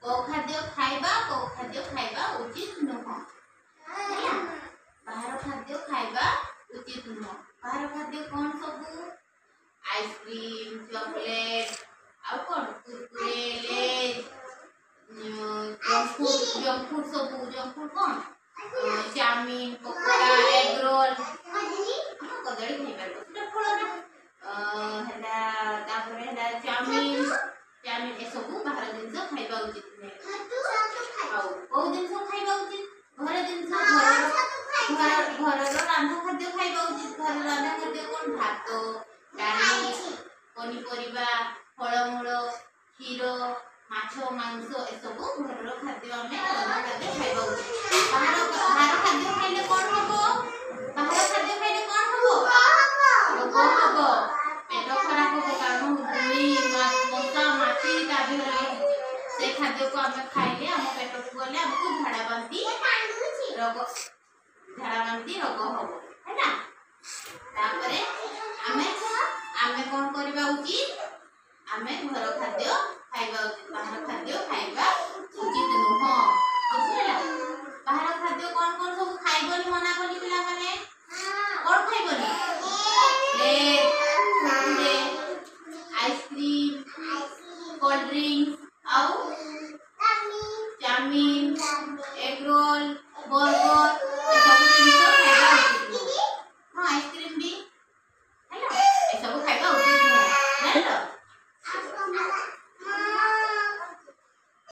को खाद्य खाइबा उचित नुह बाहर खाद्य खाइबा उचित नुह बाहर खाद्य कौन सब आइसक्रीम चॉकलेट आ कौन कुरकुरे लेज जंक फूड सब कौन चाउमीन पकोड़ा एग रोल कदली खाइबा सेटा फल ना हेला चाउमीन ए सब बाहर जिनस खाइबा उचित नहीं जिनस खाइबा उचित घर जिनस घर रांधा खाद्य खाइबा उचित घर रांधा खाद्य कौन भात डाली पनीपरिया फलमूल क्षीर माछ मांस ए सब घर खाद्य आम रंधा खाद्य खाइबा उचित बाहर खाद्य खाइले कौन हम बाहर खाद्य खाइले कौन हम रोग हम पेट खराब हम कारण धूली मशा माछी से खाद्य को आम खाइले आम पेट को गले आमको झाड़ा बांती रोग हम है ना तापरे आमे कौन करबा उचित आमे घर खाद्य खाइबा उचित बाहर खाद्य खाइबा उचित नुह बुझिला बाहर खाद्य कौन सब खाइबनी मना कली पिला माने कौन खाइबनी लेज कुरकुरे आइसक्रीम कोल्ड ड्रिंक्स आउ चाउमीन एग रोल बर्गर